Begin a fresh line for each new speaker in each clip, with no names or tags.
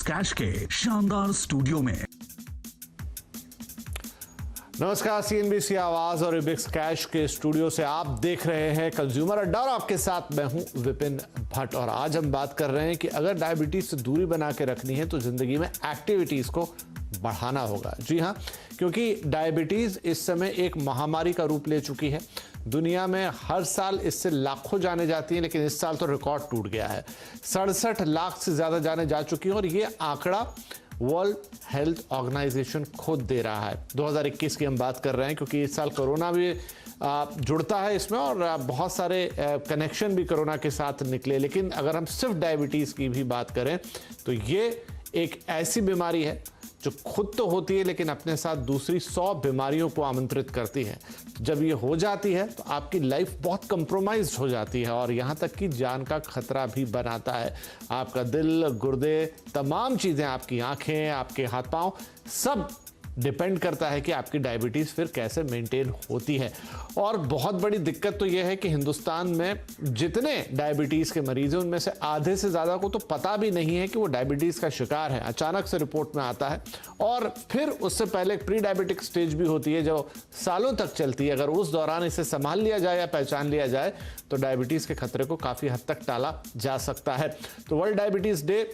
Cash के शानदार studio में।
नमस्कार, सीएनबीसी आवाज और इबिक्स कैश के स्टूडियो से आप देख रहे हैं कंज्यूमर अड्डा और आपके साथ मैं हूं विपिन भट्ट। और आज हम बात कर रहे हैं कि अगर डायबिटीज से दूरी बना के रखनी है तो जिंदगी में एक्टिविटीज को बढ़ाना होगा। जी हां, क्योंकि डायबिटीज इस समय एक महामारी का रूप ले चुकी है। दुनिया में हर साल इससे लाखों जाने जाती हैं, लेकिन इस साल तो रिकॉर्ड टूट गया है। 67 लाख से ज्यादा जाने जा चुकी हैं और ये आंकड़ा वर्ल्ड हेल्थ ऑर्गेनाइजेशन खुद दे रहा है। 2021 की हम बात कर रहे हैं क्योंकि इस साल कोरोना भी जुड़ता है इसमें और बहुत सारे कनेक्शन भी कोरोना के साथ निकले। लेकिन अगर हम सिर्फ डायबिटीज़ की भी बात करें तो ये एक ऐसी बीमारी है जो खुद तो होती है लेकिन अपने साथ दूसरी 100 बीमारियों को आमंत्रित करती है। जब ये हो जाती है तो आपकी लाइफ बहुत कंप्रोमाइज्ड हो जाती है और यहाँ तक कि जान का खतरा भी बनाता है। आपका दिल, गुर्दे, तमाम चीज़ें, आपकी आंखें, आपके हाथ पांव, सब डिपेंड करता है कि आपकी डायबिटीज़ फिर कैसे मेंटेन होती है। और बहुत बड़ी दिक्कत तो यह है कि हिंदुस्तान में जितने डायबिटीज़ के मरीज हैं उनमें से आधे से ज़्यादा को तो पता भी नहीं है कि वो डायबिटीज़ का शिकार है। अचानक से रिपोर्ट में आता है और फिर उससे पहले एक प्री डायबिटिक स्टेज भी होती है जो सालों तक चलती है। अगर उस दौरान इसे संभाल लिया जाए या पहचान लिया जाए तो डायबिटीज़ के खतरे को काफ़ी हद तक टाला जा सकता है। तो वर्ल्ड डायबिटीज़ डे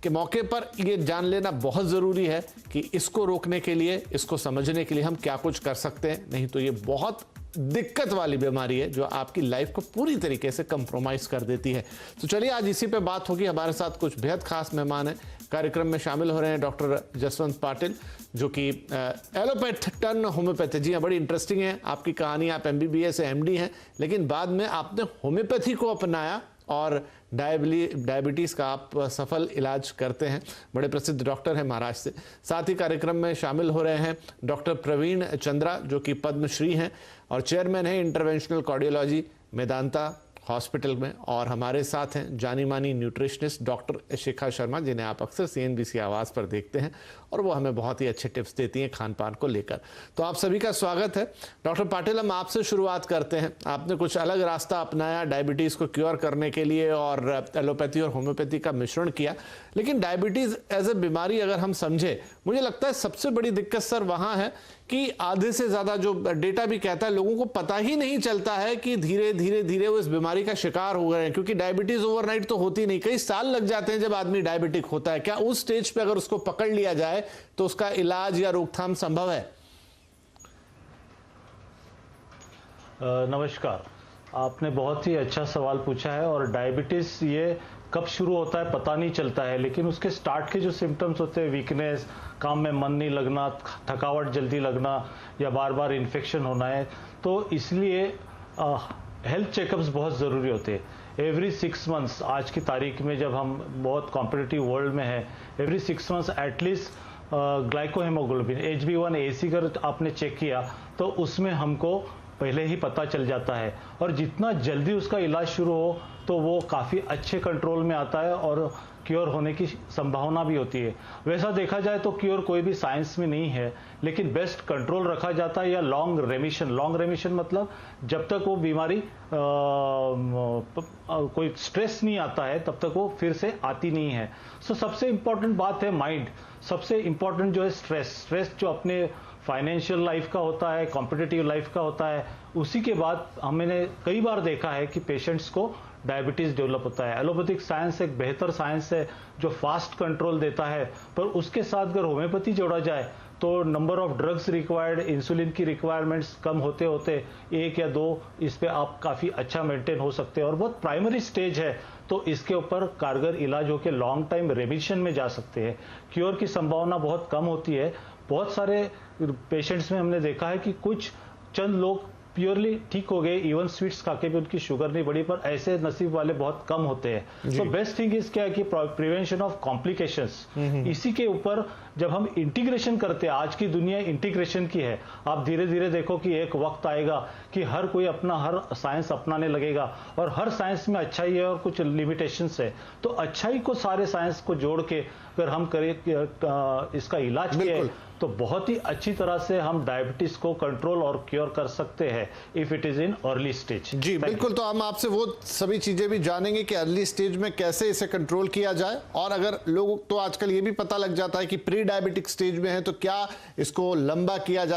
के मौके पर ये जान लेना बहुत ज़रूरी है कि इसको रोकने के लिए, इसको समझने के लिए हम क्या कुछ कर सकते हैं। नहीं तो ये बहुत दिक्कत वाली बीमारी है जो आपकी लाइफ को पूरी तरीके से कंप्रोमाइज़ कर देती है। तो चलिए आज इसी पे बात होगी। हमारे साथ कुछ बेहद खास मेहमान हैं। कार्यक्रम में शामिल हो रहे हैं डॉक्टर जसवंत पाटिल जो कि एलोपैथ टर्न होम्योपैथी। जी हाँ, बड़ी इंटरेस्टिंग है आपकी कहानी। आप MBBS MD हैं लेकिन बाद में आपने होम्योपैथी को अपनाया और डायबिटीज़ का आप सफल इलाज करते हैं। बड़े प्रसिद्ध डॉक्टर हैं महाराष्ट्र से। साथ ही कार्यक्रम में शामिल हो रहे हैं डॉक्टर प्रवीण चंद्रा जो कि पद्मश्री हैं और चेयरमैन हैं इंटरवेंशनल कार्डियोलॉजी मेदांता हॉस्पिटल में। और हमारे साथ हैं जानी मानी न्यूट्रिशनिस्ट डॉक्टर शिखा शर्मा जिन्हें आप अक्सर CNBC आवाज़ पर देखते हैं और वो हमें बहुत ही अच्छे टिप्स देती हैं खान पान को लेकर। तो आप सभी का स्वागत है। डॉक्टर पाटिल, हम आपसे शुरुआत करते हैं। आपने कुछ अलग रास्ता अपनाया डायबिटीज़ को क्योर करने के लिए और एलोपैथी और होम्योपैथी का मिश्रण किया। लेकिन डायबिटीज़ एज ए बीमारी अगर हम समझे, मुझे लगता है सबसे बड़ी दिक्कत सर वहाँ है कि आधे से ज़्यादा जो डेटा भी कहता है लोगों को पता ही नहीं चलता है कि धीरे धीरे धीरे वो इस बीमारी का शिकार हो गए हैं। क्योंकि डायबिटीज़ ओवरनाइट तो होती नहीं, कई साल लग जाते हैं जब आदमी डायबिटिक होता है। क्या उस स्टेज पे अगर उसको पकड़ लिया जाए तो उसका इलाज या रोकथाम संभव है?
नमस्कार, आपने बहुत ही अच्छा सवाल पूछा है। और डायबिटीज़ ये कब शुरू होता है पता नहीं चलता है, लेकिन उसके स्टार्ट के जो सिम्टम्स होते हैं, वीकनेस, काम में मन नहीं लगना, थकावट जल्दी लगना या बार बार इन्फेक्शन होना है, तो इसलिए हेल्थ चेकअप्स बहुत ज़रूरी होते हैं। एवरी 6 मंथ्स, आज की तारीख में जब हम बहुत कॉम्पिटिटिव वर्ल्ड में हैं, एवरी 6 मंथ्स एटलीस्ट ग्लाइकोहेमोग्लोबिन HbA1c अगर आपने चेक किया तो उसमें हमको पहले ही पता चल जाता है। और जितना जल्दी उसका इलाज शुरू हो तो वो काफ़ी अच्छे कंट्रोल में आता है और क्योर होने की संभावना भी होती है। वैसा देखा जाए तो क्योर कोई भी साइंस में नहीं है, लेकिन बेस्ट कंट्रोल रखा जाता है या लॉन्ग रेमिशन मतलब जब तक वो बीमारी कोई स्ट्रेस नहीं आता है तब तक वो फिर से आती नहीं है। सो सबसे इम्पोर्टेंट बात है माइंड। सबसे इम्पोर्टेंट जो है स्ट्रेस जो अपने फाइनेंशियल लाइफ का होता है, कॉम्पिटिटिव लाइफ का होता है। उसी के बाद हमने कई बार देखा है कि पेशेंट्स को डायबिटीज़ डेवलप होता है। एलोपैथिक साइंस एक बेहतर साइंस है जो फास्ट कंट्रोल देता है, पर उसके साथ अगर होम्योपैथी जोड़ा जाए तो number of drugs required, insulin की रिक्वायरमेंट्स कम होते होते 1 या 2 इस पे आप काफ़ी अच्छा मेंटेन हो सकते हैं। और बहुत प्राइमरी स्टेज है तो इसके ऊपर कारगर इलाज होकर लॉन्ग टाइम रेमिशन में जा सकते हैं। क्योर की संभावना बहुत कम होती है। बहुत सारे पेशेंट्स में हमने देखा है कि कुछ चंद लोग प्योरली ठीक हो गए, इवन स्वीट्स खा के भी उनकी शुगर नहीं बढ़ी, पर ऐसे नसीब वाले बहुत कम होते हैं। तो बेस्ट थिंग इज क्या है कि प्रिवेंशन ऑफ कॉम्प्लिकेशंस, इसी के ऊपर जब हम इंटीग्रेशन करते हैं, आज की दुनिया इंटीग्रेशन की है। आप धीरे धीरे देखो कि एक वक्त आएगा कि हर कोई अपना हर साइंस अपनाने लगेगा और हर साइंस में अच्छाई है और कुछ लिमिटेशंस है। तो अच्छाई को सारे साइंस को जोड़ के अगर हम करें इसका इलाज किए तो बहुत ही अच्छी तरह से हम डायबिटीज को कंट्रोल और क्योर कर सकते हैं। है if it is in early stage.
जी बिल्कुल, तो हम आपसे वो सभी चीजें भी जानेंगे कि अर्ली स्टेज में कैसे इसे कंट्रोल किया जाए, और अगर लोग तो आजकल ये भी पता लग जाता है कि प्री डायबिटिक स्टेज में है तो क्या इसको लंबा किया जा